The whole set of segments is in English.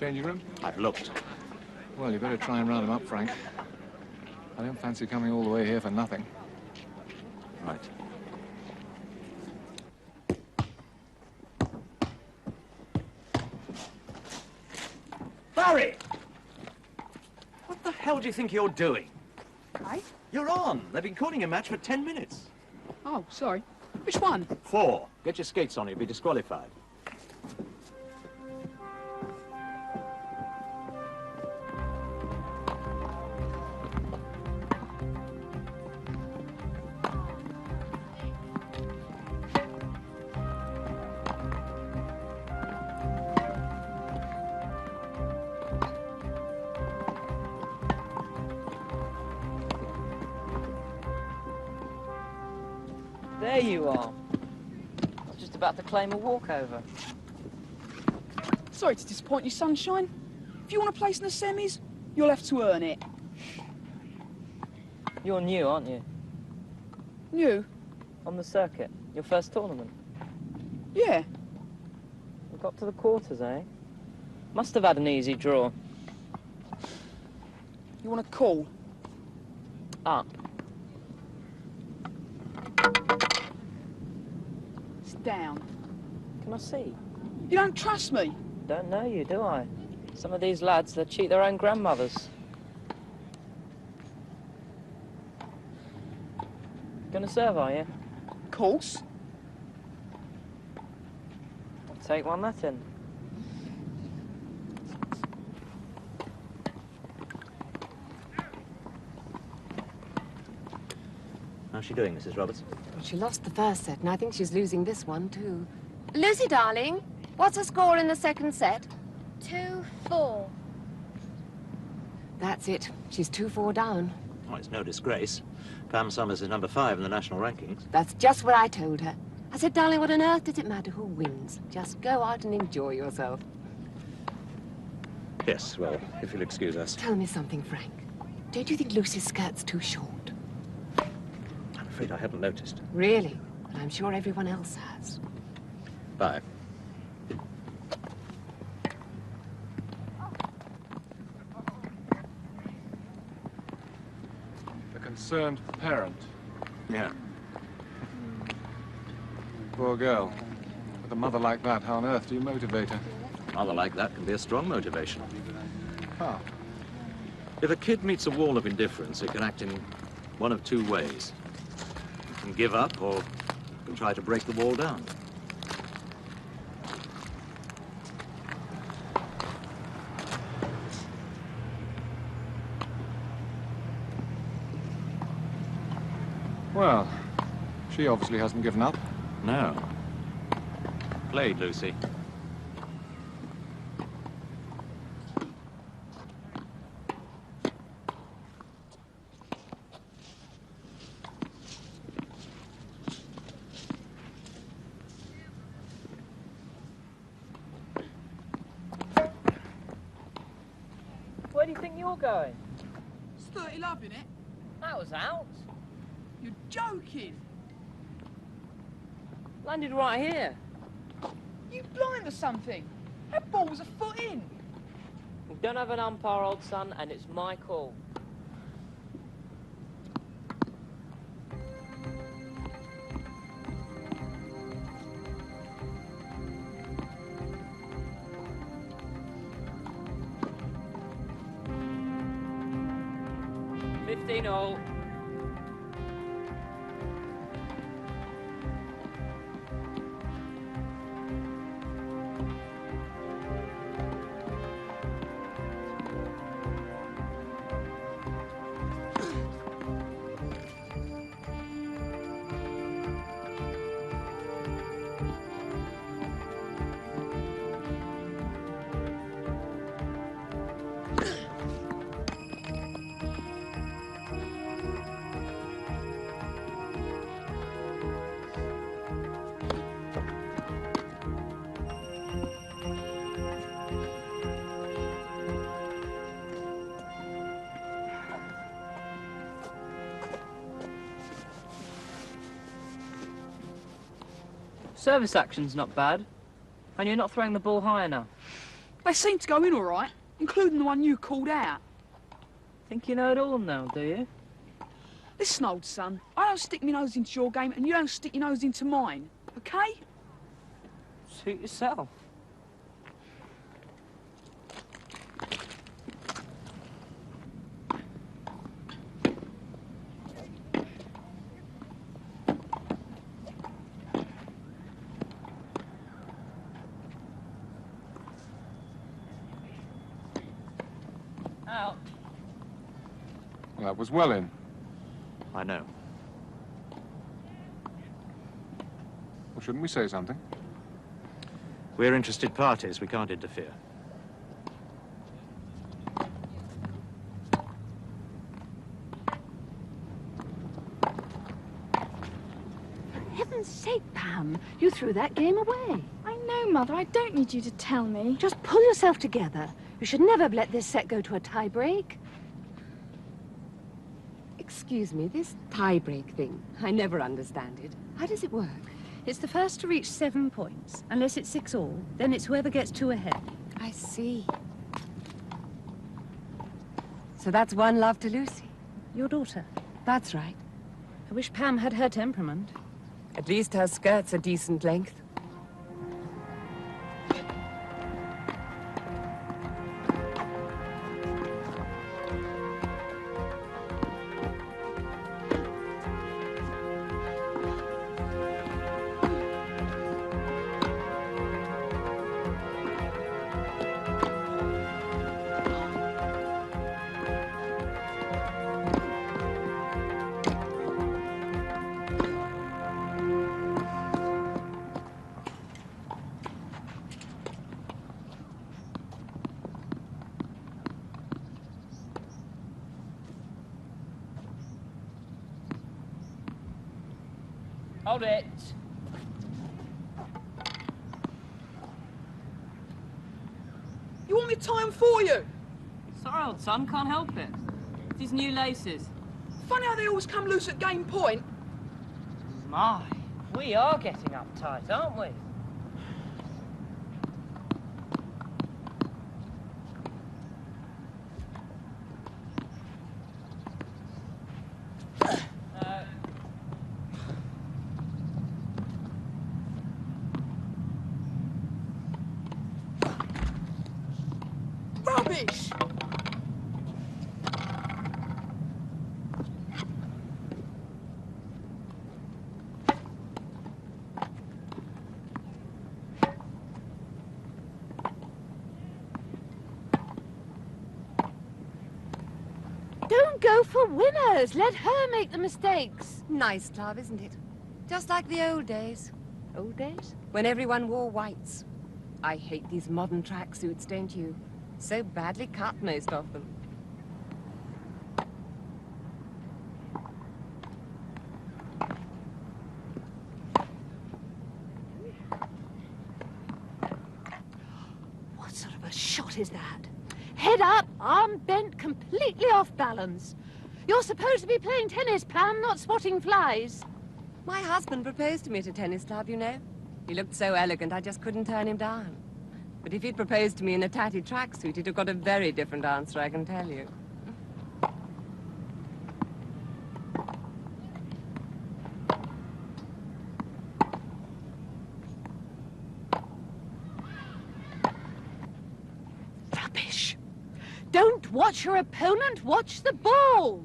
Changing room? I've looked. Well, you better try and round him up, Frank. I don't fancy coming all the way here for nothing. Right. Barry! What the hell do you think you're doing? Hey? You're on. They've been calling a match for 10 minutes. Oh, sorry. Which one? 4. Get your skates on, you'll be disqualified. There you are. I was just about to claim a walkover. Sorry to disappoint you, Sunshine. If you want a place in the semis, you'll have to earn it. You're new, aren't you? New? On the circuit. Your first tournament. Yeah. We got to the quarters, eh? Must have had an easy draw. You want a call? Up. It's down. Can I see? You don't trust me? Don't know you, do I? Some of these lads, they cheat their own grandmothers. Gonna serve, are you? Course. I'll take one Latin. How's she doing, Mrs. Roberts? Well, she lost the first set, and I think she's losing this one, too. Lucy, darling, what's the score in the second set? 2-4. That's it. She's 2-4 down. Oh, it's no disgrace. Pam Summers is number 5 in the national rankings. That's just what I told her. I said, darling, what on earth does it matter who wins? Just go out and enjoy yourself. Yes, well, if you'll excuse us. Tell me something, Frank. Don't you think Lucy's skirt's too short? I'm afraid I haven't noticed. Really? Well, I'm sure everyone else has. Bye. The concerned parent. Yeah. Poor girl. With a mother like that, how on earth do you motivate her? A mother like that can be a strong motivation. How? If a kid meets a wall of indifference, it can act in one of 2 ways. It can give up, or it can try to break the wall down. Well, she obviously hasn't given up. No. Played, Lucy. Where do you think you're going? It's 30 love, innit? That was out. You're joking. Landed right here. You blind or something? That ball was a foot in. We don't have an umpire, old son, and it's my call. All. Service action's not bad, and you're not throwing the ball high enough. They seem to go in all right, including the one you called out. Think you know it all now, do you? Listen, old son, I don't stick my nose into your game and you don't stick your nose into mine, okay? Suit yourself. Out. Well, that was well in. I know. Well, shouldn't we say something? We're interested parties. We can't interfere. For heaven's sake, Pam, you threw that game away. I know, Mother. I don't need you to tell me. Just pull yourself together. You should never have let this set go to a tie-break. Excuse me, this tie-break thing, I never understand it. How does it work? It's the first to reach 7 points. Unless it's 6-all, then it's whoever gets 2 ahead. I see. So that's one love to Lucy. Your daughter. That's right. I wish Pam had her temperament. At least her skirt's a decent length. Hold it. You want me to tie 'em for you? Sorry, old son, can't help it. It's these new laces. Funny how they always come loose at game point. My, we are getting uptight, aren't we? Rubbish! Don't go for winners. Let her make the mistakes. Nice club, isn't it? Just like the old days. Old days? When everyone wore whites. I hate these modern tracksuits, don't you? So badly cut, most of them. What sort of a shot is that? Head up, arm bent, completely off balance. You're supposed to be playing tennis, Pam, not spotting flies. My husband proposed to me at a tennis club, you know. He looked so elegant, I just couldn't turn him down. But if he'd proposed to me in a tatty tracksuit, he'd have got a very different answer, I can tell you. Rubbish! Don't watch your opponent, watch the ball!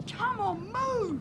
Come on, move!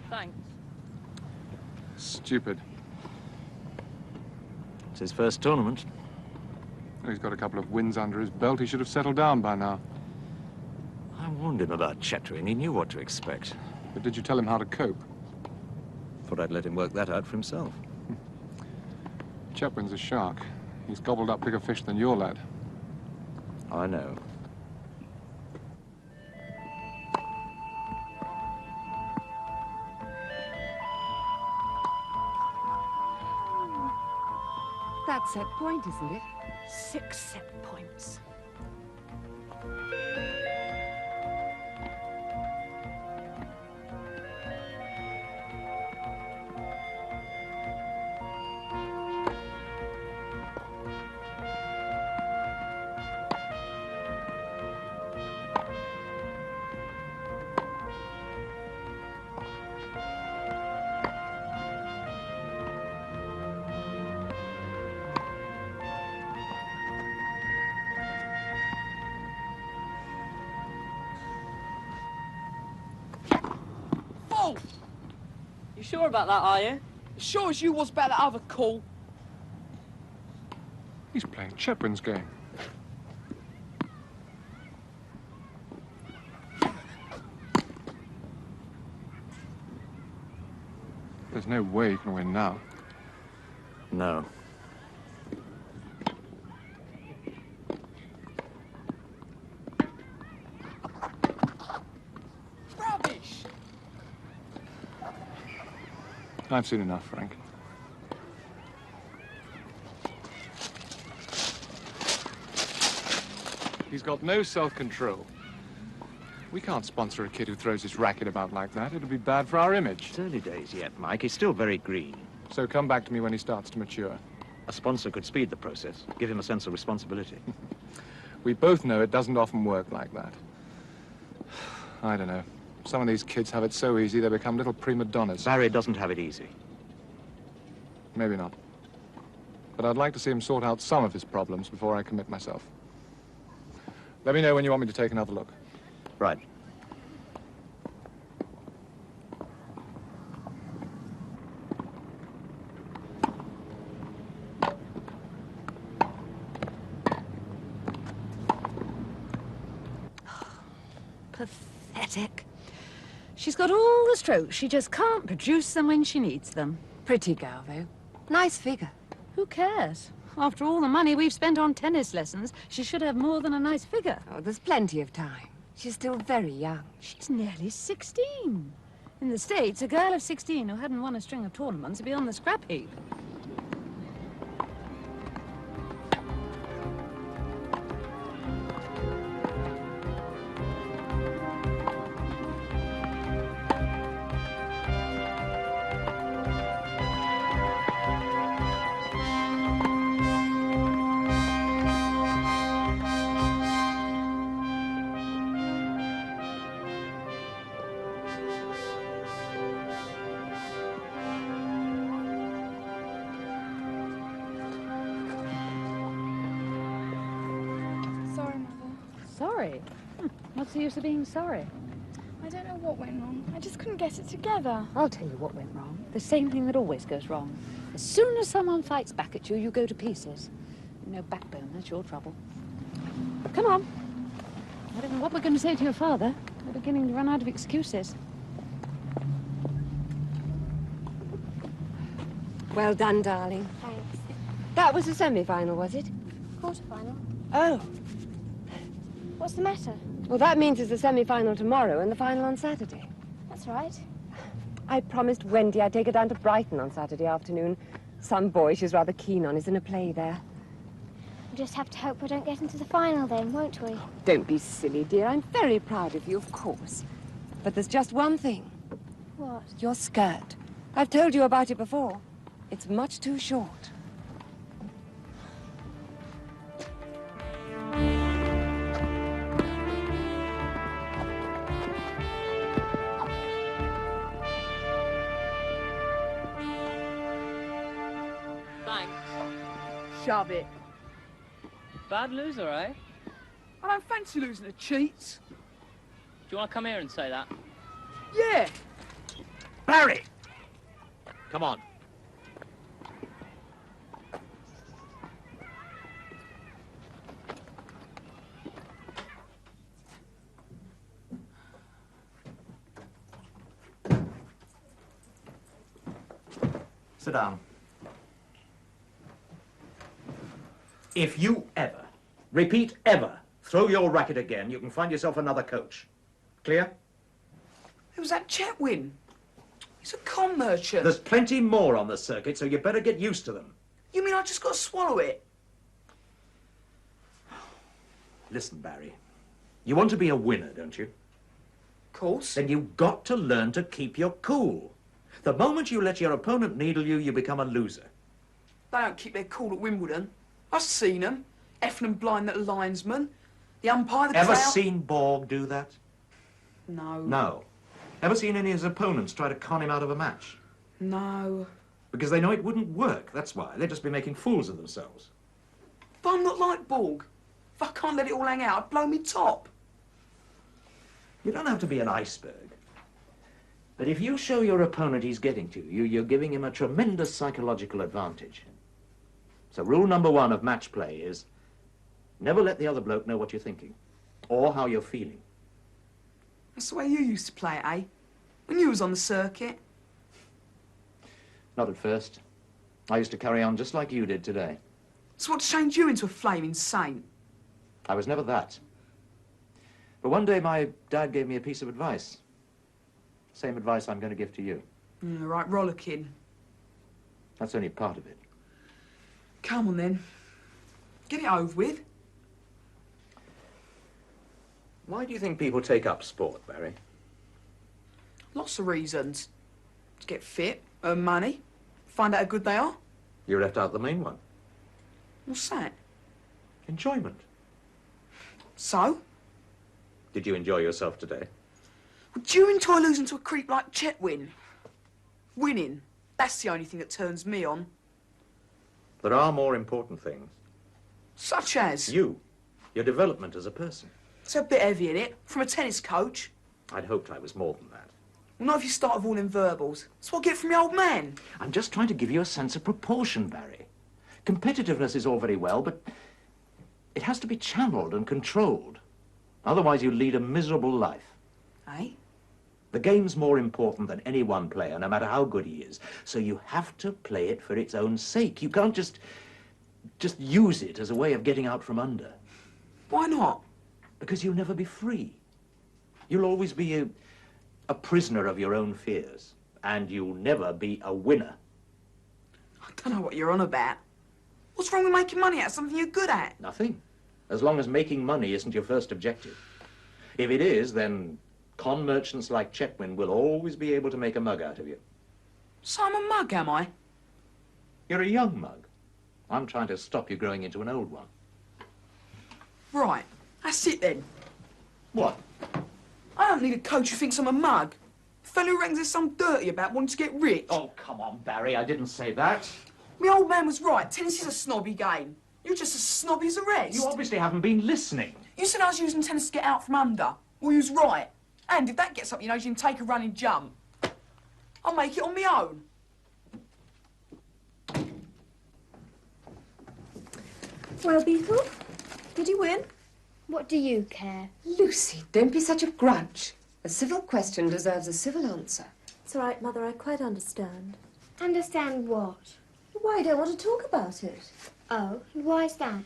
Thanks. Stupid. It's his first tournament. He's got a couple of wins under his belt. He should have settled down by now. I warned him about chattering. He knew what to expect. But did you tell him how to cope? Thought I'd let him work that out for himself. Chepwin's a shark. He's gobbled up bigger fish than your lad. I know. That's set point, isn't it? 6 set points. Oh! You sure about that, are you? As sure as you was about that other call. He's playing Chepwin's game. There's no way you can win now. No. Rubbish! I've seen enough, Frank. He's got no self-control. We can't sponsor a kid who throws his racket about like that. It'll be bad for our image. It's early days yet, Mike. He's still very green. So come back to me when he starts to mature. A sponsor could speed the process, give him a sense of responsibility. We both know it doesn't often work like that. I don't know. Some of these kids have it so easy they become little prima donnas. Barry doesn't have it easy. Maybe not. But I'd like to see him sort out some of his problems before I commit myself. Let me know when you want me to take another look. Right. Pathetic. She's got all the strokes, she just can't produce them when she needs them. Pretty girl, though. Nice figure. Who cares? After all the money we've spent on tennis lessons, she should have more than a nice figure. Oh, there's plenty of time. She's still very young. She's nearly 16. In the States, a girl of 16 who hadn't won a string of tournaments would be on the scrap heap. Sorry, Mother. Sorry? What's the use of being sorry? I don't know what went wrong. I just couldn't get it together. I'll tell you what went wrong. The same thing that always goes wrong. As soon as someone fights back at you, you go to pieces. No backbone, that's your trouble. Come on. I don't know what we're going to say to your father. We're beginning to run out of excuses. Well done, darling. Thanks. That was the semi-final, was it? Quarterfinal. Oh. What's the matter? Well, that means it's the semi-final tomorrow and the final on Saturday. That's right. I promised Wendy I'd take her down to Brighton on Saturday afternoon. Some boy she's rather keen on is in a play there. We'll just have to hope we don't get into the final then, won't we? Don't be silly, dear. I'm very proud of you, of course. But there's just one thing. What? Your skirt. I've told you about it before. It's much too short. Thanks. Shove it. Bad loser, eh? I don't fancy losing to cheats. Do you want to come here and say that? Yeah. Barry! Come on. Sit down. If you ever, repeat ever, throw your racket again, you can find yourself another coach. Clear? Who's that Chetwin? He's a con merchant. There's plenty more on the circuit, so you better get used to them. You mean I just got to swallow it? Listen, Barry, you want to be a winner, don't you? Of course. Then you've got to learn to keep your cool. The moment you let your opponent needle you, you become a loser. They don't keep their cool at Wimbledon. I've seen them. Effing and blind little linesman. The umpire, the Ever crowd... seen Borg do that? No. No. Ever seen any of his opponents try to con him out of a match? No. Because they know it wouldn't work, that's why. They'd just be making fools of themselves. But I'm not like Borg. If I can't let it all hang out, I'd blow me top. You don't have to be an iceberg. But if you show your opponent he's getting to you, you're giving him a tremendous psychological advantage. So rule number 1 of match play is never let the other bloke know what you're thinking or how you're feeling. That's the way you used to play it, eh? When you was on the circuit. Not at first. I used to carry on just like you did today. So what changed you into a flaming saint? I was never that. But one day my dad gave me a piece of advice. Same advice I'm going to give to you. Yeah, right, rollicking. That's only part of it. Come on, then. Get it over with. Why do you think people take up sport, Barry? Lots of reasons. To get fit, earn money, find out how good they are. You left out the main one. What's that? Enjoyment. So? Did you enjoy yourself today? Would you enjoy losing to a creep like Chetwin? Winning. That's the only thing that turns me on. There are more important things. Such as? You. Your development as a person. It's a bit heavy in it. From a tennis coach. I'd hoped I was more than that. Well, not if you start with all in verbals. That's what I get from the old man. I'm just trying to give you a sense of proportion, Barry. Competitiveness is all very well, but it has to be channeled and controlled. Otherwise, you lead a miserable life. Eh? The game's more important than any one player, no matter how good he is. So you have to play it for its own sake. You can't just use it as a way of getting out from under. Why not? Because you'll never be free. You'll always be a prisoner of your own fears. And you'll never be a winner. I don't know what you're on about. What's wrong with making money out of something you're good at? Nothing. As long as making money isn't your first objective. If it is, then con merchants like Chetwin will always be able to make a mug out of you. So I'm a mug, am I? You're a young mug. I'm trying to stop you growing into an old one. Right. That's it then. What? I don't need a coach who thinks I'm a mug. A fellow who reckons there's something dirty about wanting to get rich. Oh, come on, Barry. I didn't say that. My old man was right. Tennis is a snobby game. You're just as snobby as the rest. You obviously haven't been listening. You said I was using tennis to get out from under. Well, you was right. And if that gets up your nose, you can take a running jump. I'll make it on my own. Well, Beetle, did you win? What do you care? Lucy, don't be such a grudge. A civil question deserves a civil answer. It's all right, Mother, I quite understand. Understand what? Why, I don't want to talk about it. Oh, and why's that?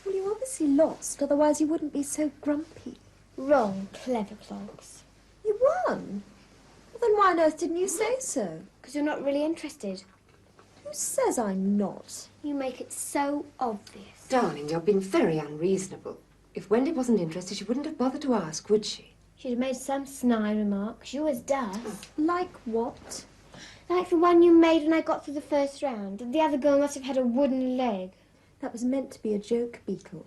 Well, you obviously lost, otherwise you wouldn't be so grumpy. Wrong, clever clogs. You won? Well, then why on earth didn't you say so? Because you're not really interested. Who says I'm not? You make it so obvious. Darling, you're being very unreasonable. If Wendy wasn't interested, she wouldn't have bothered to ask, would she? She'd have made some snide remark. She always does. Like what? Like the one you made when I got through the first round. The other girl must have had a wooden leg. That was meant to be a joke, Beetle.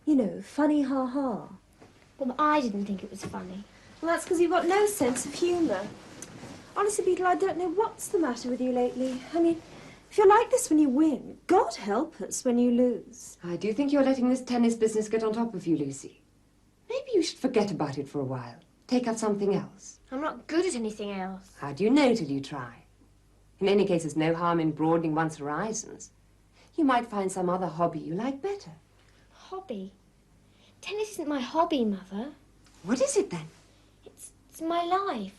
You know, funny ha-ha. Well, I didn't think it was funny. Well, that's because you've got no sense of humour. Honestly, Beetle, I don't know what's the matter with you lately. I mean, if you're like this when you win, God help us when you lose. I do think you're letting this tennis business get on top of you, Lucy. Maybe you should forget about it for a while. Take up something else. I'm not good at anything else. How do you know till you try? In any case, there's no harm in broadening one's horizons. You might find some other hobby you like better. Hobby? Tennis isn't my hobby, Mother. What is it, then? It's my life.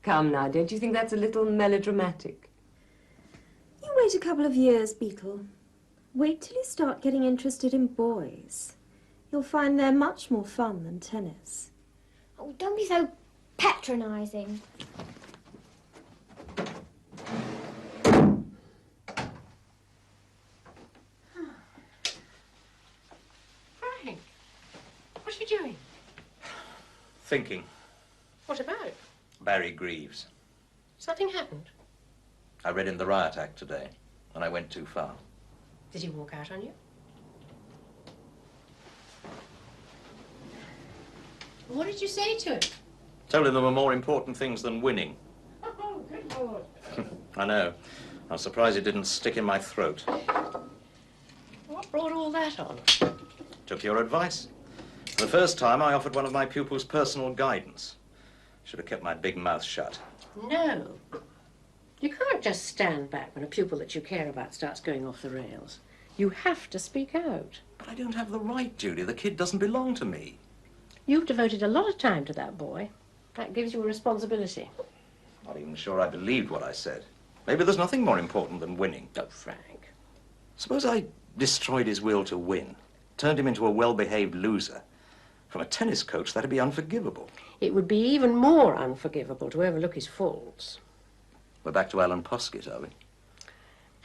Come now, don't you think that's a little melodramatic? You wait a couple of years, Beetle. Wait till you start getting interested in boys. You'll find they're much more fun than tennis. Oh, don't be so patronising. Frank, what are you doing? Thinking. What about? Barry Greaves. Something happened. I read in the Riot Act today, and I went too far. Did he walk out on you? What did you say to him? Told him there were more important things than winning. Oh, good Lord. I know. I'm surprised it didn't stick in my throat. What brought all that on? Took your advice. For the first time, I offered one of my pupils personal guidance. Should have kept my big mouth shut. No. You can't just stand back when a pupil that you care about starts going off the rails. You have to speak out. But I don't have the right, Judy. The kid doesn't belong to me. You've devoted a lot of time to that boy. That gives you a responsibility. Not even sure I believed what I said. Maybe there's nothing more important than winning. Oh, Frank. Suppose I destroyed his will to win, turned him into a well-behaved loser. From a tennis coach, that'd be unforgivable. It would be even more unforgivable to overlook his faults. We're back to Alan Poskett, are we?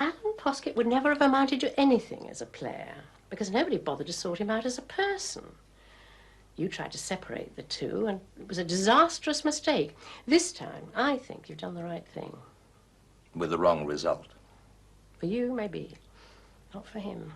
Alan Poskett would never have amounted to anything as a player, because nobody bothered to sort him out as a person. You tried to separate the two, and it was a disastrous mistake. This time, I think you've done the right thing. With the wrong result. For you, maybe. Not for him.